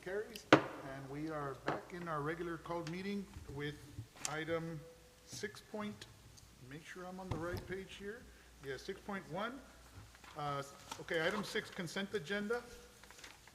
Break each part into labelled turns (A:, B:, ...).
A: carries. And we are back in our regular called meeting with item 6 point, make sure I'm on the right page here. Yeah, 6.1. Okay, item 6, consent agenda.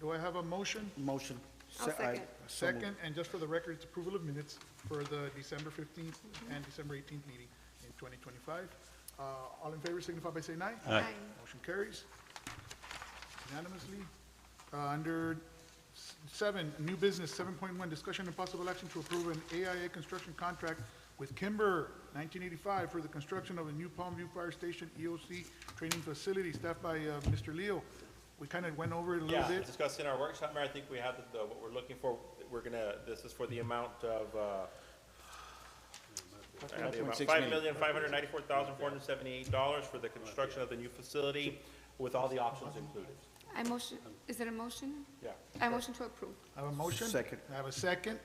A: Do I have a motion?
B: Motion.
C: I'll second.
A: Second, and just for the record, it's approval of minutes for the December 15th and December 18th meeting in 2025. All in favor signify by saying aye.
C: Aye.
A: Motion carries unanimously. Under 7, new business, 7.1, discussion and possible action to approve an AIA construction contract with Kimber 1985 for the construction of a new Palmview Fire Station EOC training facility, staffed by Mr. Leo. We kind of went over it a little
D: Yeah,
A: bit.
D: discussed in our workshop, Mayor, I think we have what we're looking for. This is for the amount of, $5,594,478 for the construction of the new facility with all the options included.
C: I motion, is it a motion?
D: Yeah.
C: I motion to approve.
A: I have a motion?
B: Second.
A: I have a second.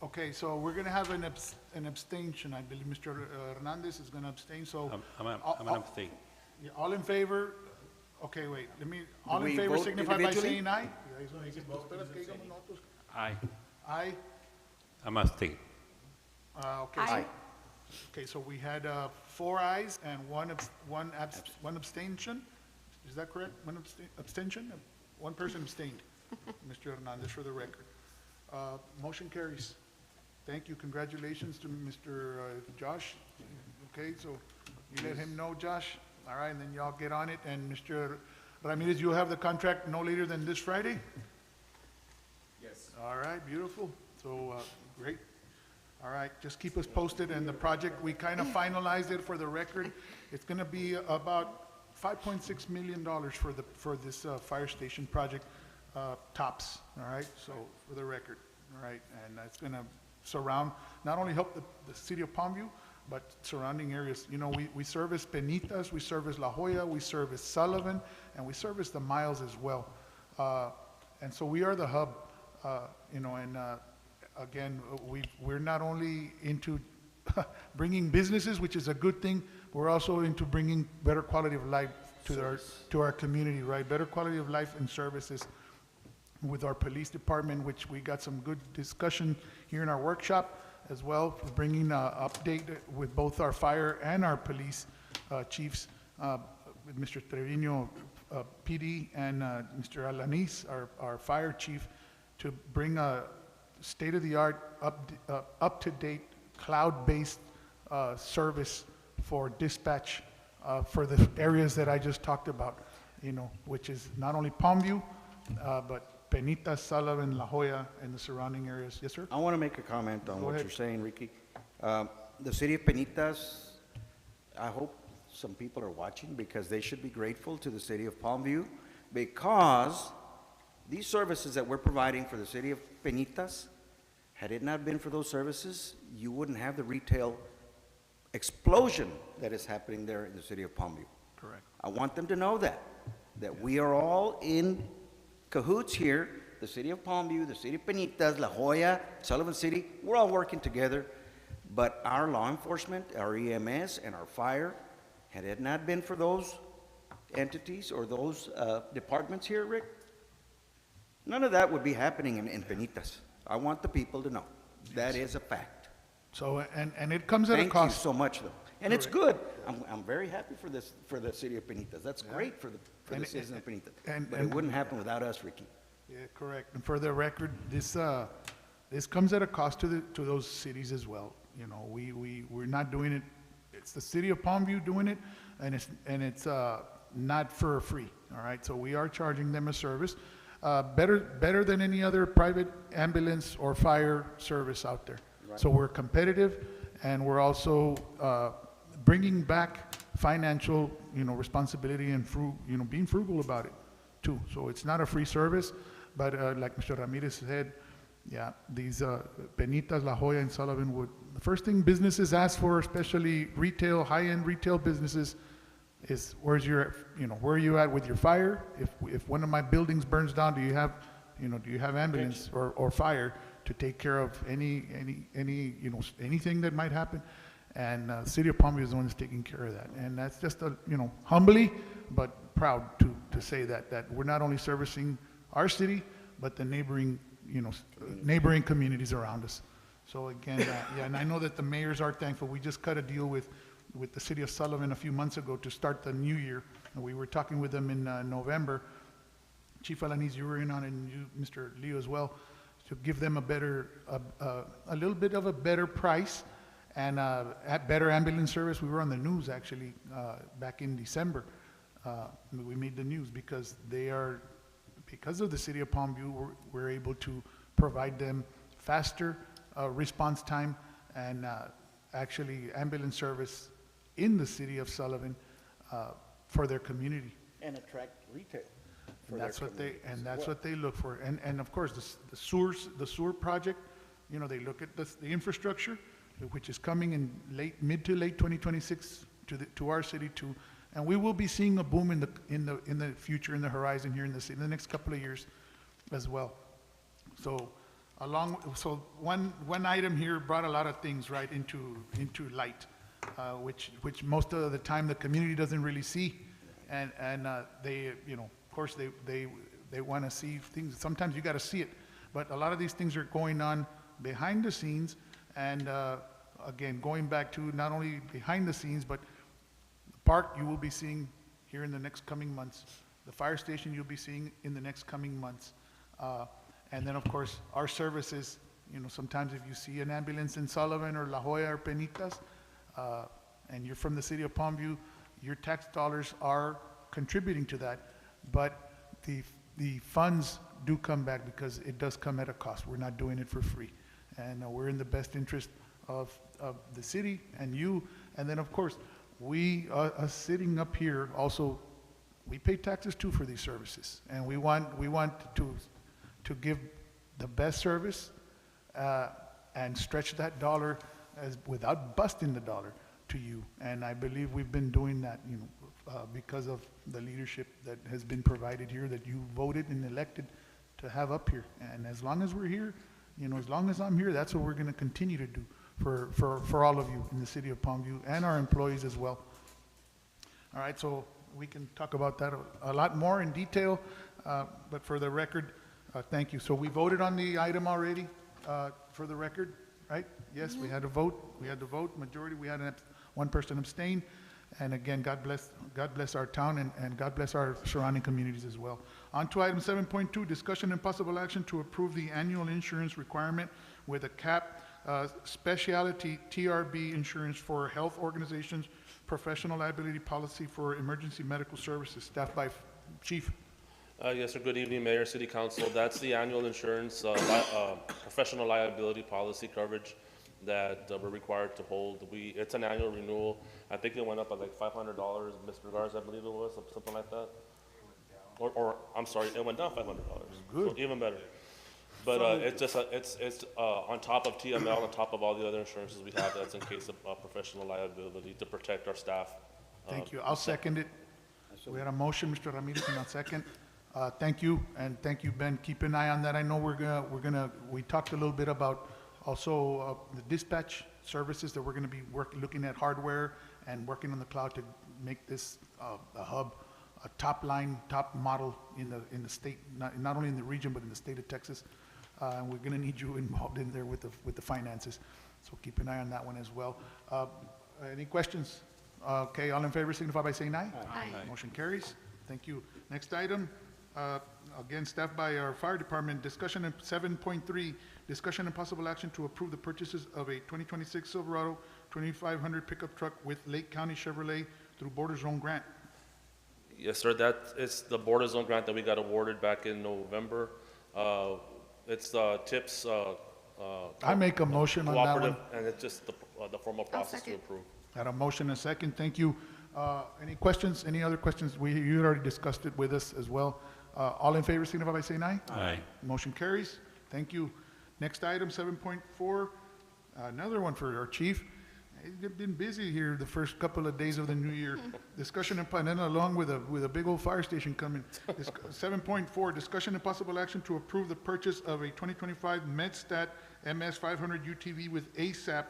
A: Okay, so we're going to have an abstention. I believe Mr. Hernandez is going to abstain, so.
E: I'm an abstain.
A: Yeah, all in favor? Okay, wait, all in
B: we
A: favor
B: vote
A: signify by
B: individually?
A: saying aye. Aye? Aye?
E: I'm abstain.
A: Okay.
C: Aye.
A: Okay, so we had 4 ayes and one abstention. Is that correct? One abstention? One person abstained. Mr. Hernandez, for the record. Motion carries. Thank you. Congratulations to Mr. Josh. Okay, so you let him know, Josh. All right, and then y'all get on it. And Mr. Ramirez, you'll have the contract no later than this Friday?
D: Yes.
A: All right, beautiful. So, great. All right, just keep us posted, and the project, we kind of finalized it for the record. It's gonna be about $5.6 million for this fire station project, tops, all right? So, for the record, all right? And that's gonna surround, not only help the city of Palmview, but surrounding areas. You know, we service Penitas, we service La Jolla, we service Sullivan, and we service the Miles as well. And so we are the hub, you know, and again, we're not only into bringing businesses, which is a good thing, we're also into bringing better quality of life to our community, right? Better quality of life and services with our police department, which we got some good discussion here in our workshop as well, for bringing update with both our fire and our police chiefs, with Mr. Trevino, PD, and Mr. Alanis, our fire chief, to bring a state-of-the-art, up-to-date, cloud-based service for dispatch for the areas that I just talked about, you know, which is not only Palmview, but Penitas, Sullivan, La Jolla, and the surrounding areas. Yes, sir?
B: I want to make a comment on
A: Go
B: what
A: ahead.
B: you're saying, Ricky. The city of Penitas, I hope some people are watching because they should be grateful to the city of Palmview, because these services that we're providing for the city of Penitas, had it not been for those services, you wouldn't have the retail explosion that is happening there in the city of Palmview.
A: Correct.
B: I want them to know that we are all in cahoots here, the city of Palmview, the city of Penitas, La Jolla, Sullivan City, we're all working together. But our law enforcement, our EMS, and our fire, had it not been for those entities or those departments here, Rick, none of that would be happening in Penitas. I want the people to know. That is a fact.
A: So, and it comes at a
B: Thank you
A: cost.
B: so much, though. And it's good. I'm very happy for this, for the city of Penitas. That's great for the
A: And-
B: citizens of Penitas.
A: and-
B: But it wouldn't happen without us, Ricky.
A: Yeah, correct. And for the record, this comes at a cost to those cities as well. You know, we're not doing it, it's the city of Palmview doing it, and it's not for free, all right? So we are charging them a service, better than any other private ambulance or fire service out there. So we're competitive, and we're also bringing back financial, you know, responsibility and being frugal about it too. So it's not a free service, but like Mr. Ramirez said, yeah, these Penitas, La Jolla, and Sullivan would, the first thing businesses ask for, especially retail, high-end retail businesses, is where are you at with your fire? If one of my buildings burns down, do you have ambulance or fire to take care of anything that might happen? And the city of Palmview is the one that's taking care of that. And that's just humbly, but proud to say that we're not only servicing our city, but the neighboring, neighboring communities around us. So again, yeah, and I know that the mayors are thankful. We just cut a deal with the city of Sullivan a few months ago to start the new year. And we were talking with them in November. Chief Alanis, you were in on it, and you, Mr. Leo as well, to give them a little bit of a better price and at better ambulance service. We were on the news actually back in December. We made the news because because of the city of Palmview, we're able to provide them faster response time and actually ambulance service in the city of Sullivan for their community.
B: And attract retail.
A: And that's what they look for. And of course, the sewer project, they look at the infrastructure, which is coming in mid to late 2026 to our city too. And we will be seeing a boom in the future, in the horizon here in the city, in the next couple of years as well. So one item here brought a lot of things right into light, which most of the time the community doesn't really see. And they, of course, they want to see things. Sometimes you got to see it, but a lot of these things are going on behind the scenes. And again, going back to not only behind the scenes, but the park you will be seeing here in the next coming months. The fire station you'll be seeing in the next coming months. And then, of course, our services. Sometimes if you see an ambulance in Sullivan or La Jolla or Penitas, and you're from the city of Palmview, your tax dollars are contributing to that, but the funds do come back because it does come at a cost. We're not doing it for free, and we're in the best interest of the city and you. And then, of course, we us sitting up here also, we pay taxes too for these services, and we want to give the best service and stretch that dollar without busting the dollar to you. And I believe we've been doing that, because of the leadership that has been provided here, that you voted and elected to have up here. And as long as we're here, as long as I'm here, that's what we're going to continue to do for all of you in the city of Palmview and our employees as well. All right, so we can talk about that a lot more in detail, but for the record, thank you. So we voted on the item already, for the record, right? Yes, we had a vote. We had the vote, majority. We had one person abstain. And again, God bless our town and God bless our surrounding communities as well. On to item 7.2, discussion and possible action to approve the annual insurance requirement with a cap, specialty TRB insurance for health organizations, professional liability policy for emergency medical services, staffed by Chief.
F: Yes, sir. Good evening, Mayor, City Council. That's the annual insurance, professional liability policy coverage that we're required to hold. It's an annual renewal. I think it went up by like $500, Mr. Garza, I believe it was, something like that. Or I'm sorry, it went down $500.
A: Good.
F: So even better. But it's just it's on top of TML, on top of all the other insurances we have. That's in case of professional liability to protect our staff.
A: Thank you. I'll second it. We had a motion, Mr. Ramirez, and I'll second. Thank you, and thank you, Ben. Keep an eye on that. I know we talked a little bit about also the dispatch services that we're gonna be looking at hardware and working on the cloud to make this a hub, a top model in the state, not only in the region, but in the state of Texas. And we're gonna need you involved in there with the finances. So keep an eye on that one as well. Any questions? Okay, all in favor signify by saying aye.
C: Aye.
A: Motion carries. Thank you. Next item, again, staffed by our fire department, discussion of 7.3, discussion and possible action to approve the purchases of a 2026 Silverado 2500 pickup truck with Lake County Chevrolet through Border Zone Grant.
F: Yes, sir. That is the border zone grant that we got awarded back in November. It's TIPS.
A: I make a motion on that one.
F: Cooperative, and it's just the formal process to
C: second.
F: approve.
A: Had a motion and a second. Thank you. Any questions? Any other questions? You already discussed it with us as well. All in favor signify by saying aye.
E: Aye.
A: Motion carries. Thank you. Next item, 7.4, another one for our chief. He's been busy here the first couple of days of the new year. Discussion and then along with a big old fire station coming. 7.4, discussion and possible action to approve the purchase of a 2025 MedStat MS 500 UTV with ASAP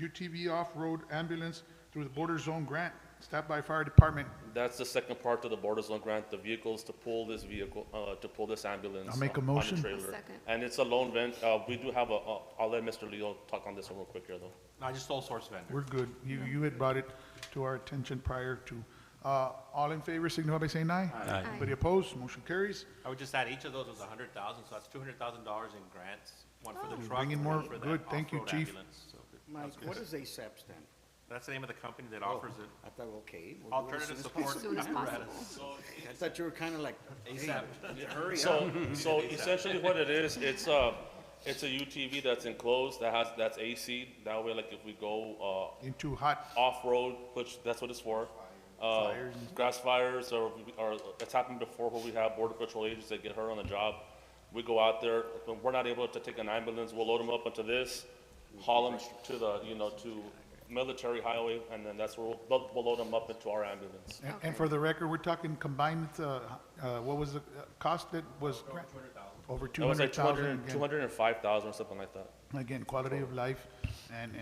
A: UTV off-road ambulance through the Border Zone Grant. Staff by Fire Department.
F: That's the second part of the border zone grant, the vehicles to pull this vehicle, to pull this ambulance.
A: I'll make a
F: on the
A: motion.
F: trailer.
C: Second.
F: And it's a loan vent, we do have I'll let Mr. Leo talk on this one real quick here, though.
D: No, just sole source vendor.
A: We're good. You had brought it to our attention prior to. All in favor, signify by saying aye.
E: Aye.
A: Anybody opposed? Motion carries.
D: I would just add, each of those was 100,000, so that's $200,000 in grants, one for the
A: You're
D: truck,
A: bringing
D: one
A: more-
D: for that
A: good. Thank you,
D: off-road
A: Chief.
D: ambulance. So
B: Mike, what does ASAP stand?
D: that's the name of the company that offers it.
B: I thought, okay. we'll do it as
D: Alternative
B: soon as
D: support
C: As soon as
D: apparatus.
C: possible.
B: I thought you were kind of like, hey,
D: ASAP.
B: hurry up.
F: So essentially what it is, it's a UTV that's enclosed, that's AC. That way, like if we go,
A: Into hot,
F: off-road, which that's what it's for.
A: Fires.
F: Grass fires, or it's happened before where we have border patrol agents that get hurt on the job. We go out there, when we're not able to take an ambulance, we'll load them up into this, haul them to the, to military highway, and then that's where we'll load them up into our ambulance.
A: and for the record, we're talking combined, what was the cost that was? Over
F: It was like
A: 200,000 again.
F: 205,000 or something like that.
A: Again, quality of life and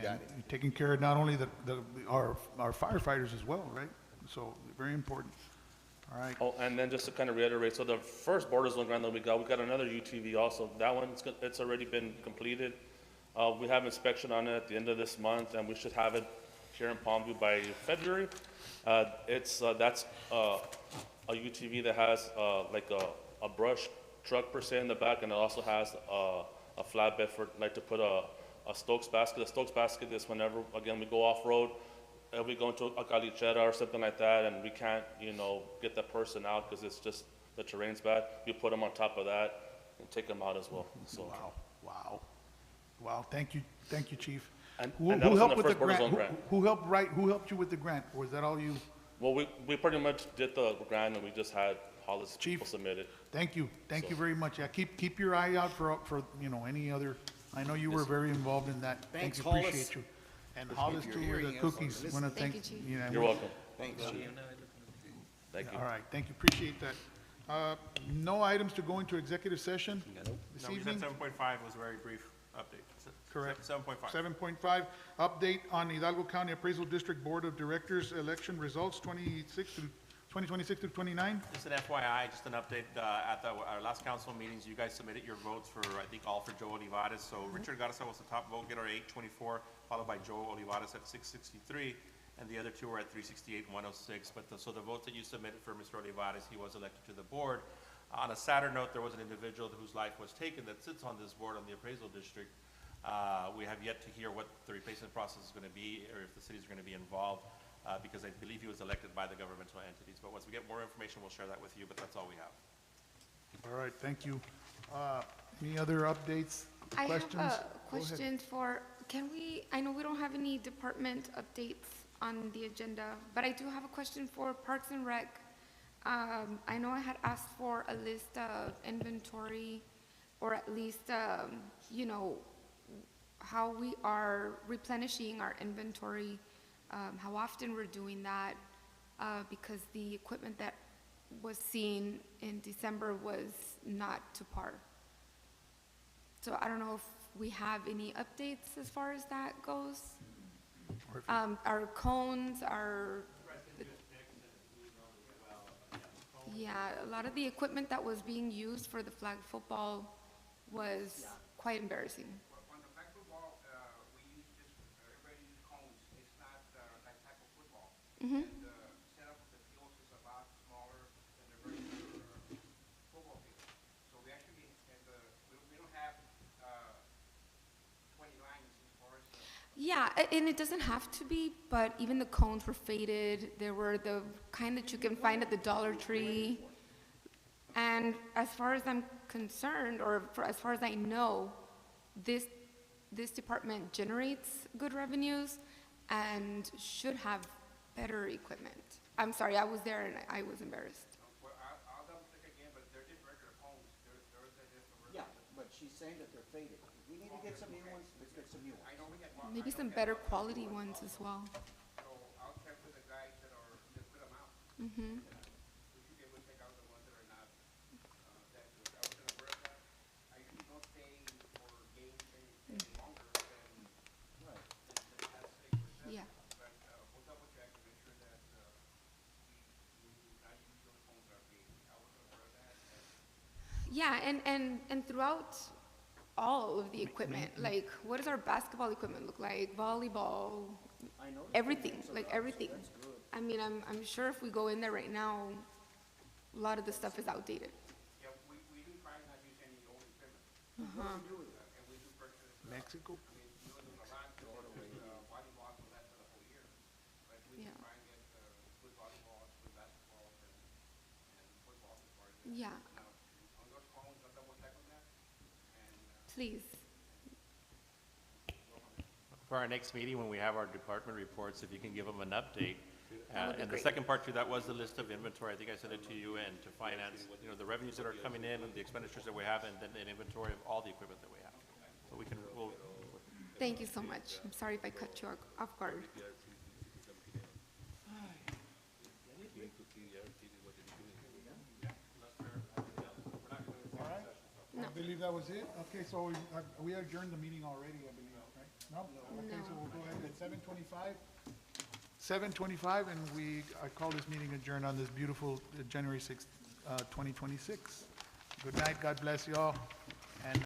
A: taking care of not only our firefighters as well, right? So, very important. All right.
F: Oh, and then just to kind of reiterate, so the first border zone grant that we got another UTV also. That one, it's already been completed. We have inspection on it at the end of this month, and we should have it here in Palmview by February. That's a UTV that has like a brush truck per se in the back, and it also has a flatbed for, like, to put a Stokes basket. The Stokes basket is whenever, again, we go off-road, if we go into a calichera or something like that, and we can't, get that person out because it's just, the terrain's bad, you put them on top of that and take them out as well, so.
A: Wow, thank you, Chief.
F: And-
A: Who
F: and that was on
A: helped
F: the
A: with the
F: first border
A: grant?
F: zone
A: Who-
F: grant.
A: Who helped you with the grant, or was that all you?
F: Well, we pretty much did the grant, and we just had Hollis
A: Chief.
F: people submit it.
A: Thank you very much. Yeah, keep your eye out for, any other, I know you were very involved in that.
B: Thanks,
A: Thank you,
B: Hollis.
A: appreciate you. And Hollis
B: you're
A: too with
B: hearing
A: the
B: us or
A: cookies.
B: listening.
A: Want to
C: Thank
A: thank,
C: you, Chief.
F: You're welcome.
B: Thanks, Chief.
F: Thank you.
A: All right, thank you, appreciate that. No items to go into executive session this
D: No, we said
A: evening?
D: 7.5 was a very brief update.
A: Correct.
D: 7.5.
A: 7.5, update on Hidalgo County Appraisal District Board of Directors election results 2026 through 29.
D: Just an FYI, just an update, at our last council meetings, you guys submitted your votes for, I think, all for Joe Olivares. So Richard Garza was the top vote getter, 824, followed by Joe Olivares at 663, and the other two were at 368 and 106. So the votes that you submitted for Mr. Olivares, he was elected to the board. On a sadder note, there was an individual whose life was taken that sits on this board on the appraisal district. We have yet to hear what the replacement process is going to be, or if the cities are going to be involved, because I believe he was elected by the governmental entities. But once we get more information, we'll share that with you, but that's all we have.
A: All right, thank you. Any other updates,
C: I
A: questions?
C: have a
A: Go ahead.
C: question I know we don't have any department updates on the agenda, but I do have a question for Parks and Rec. I know I had asked for a list of inventory, or at least, how we are replenishing our inventory, how often we're doing that, because the equipment that was seen in December was not to par. So I don't know if we have any updates as far as that goes.
A: Or if-
C: Our cones, yeah, a lot of the equipment that was being used for the flag football was quite embarrassing.
G: On the flag football, we use just, everybody use cones. It's not that type of football.
C: Mhm.
G: And the setup of the fields is a lot smaller than the regular football field. So we actually, we don't have 20 lines as far as.
C: Yeah, and it doesn't have to be, but even the cones were faded. They were the kind that you can find at the Dollar Tree. And as far as I'm concerned, as far as I know, this department generates good revenues and should have better equipment. I'm sorry, I was there and I was embarrassed.
G: Well, I'll double check again, but they're just regular cones. They're just a regular.
B: Yeah, but she's saying that they're faded. If we need to get some new ones, let's get some new ones.
G: I know we had,
C: Maybe some better quality ones as well.
G: so I'll check with the guys that put them out.
C: Mm-hmm.
G: We should be able to take out the ones that are not, that, I was gonna wear that. I usually don't stay for games any longer than
B: Right.
G: the past 6 or 7.
C: Yeah.
G: But, we'll double check and make sure that,
C: Yeah, and throughout all of the equipment, like, what does our basketball equipment look like, volleyball, everything, like, everything. I mean, I'm sure if we go in there right now, a lot of the stuff is outdated.
G: Yeah, we do try not use any old equipment. And we do purchase,
A: Mexico?
G: I mean, you know, the garage, volleyball will last for the whole year. But we do
C: Yeah.
G: try and get, good volleyballs, good basketballs, and footballs as far as.
C: Yeah,
G: Now, on those phones, I'll double check on that. And,
C: please.
D: For our next meeting, when we have our department reports, if you can give them an update.
C: That would be
D: And the
C: great.
D: second part to that was the list of inventory. I think I sent it to you and to finance, you know, the revenues that are coming in and the expenditures that we have and then an inventory of all the equipment that we have. So we can, we'll,
C: Thank you so much. I'm sorry if I cut you off guard.
A: I believe that was it. Okay, so we adjourned the meeting already, I believe, right? No? Okay, so we'll go ahead at 7:25. 7:25, and I call this meeting adjourned on this beautiful January 6th, 2026. Good night, God bless you all.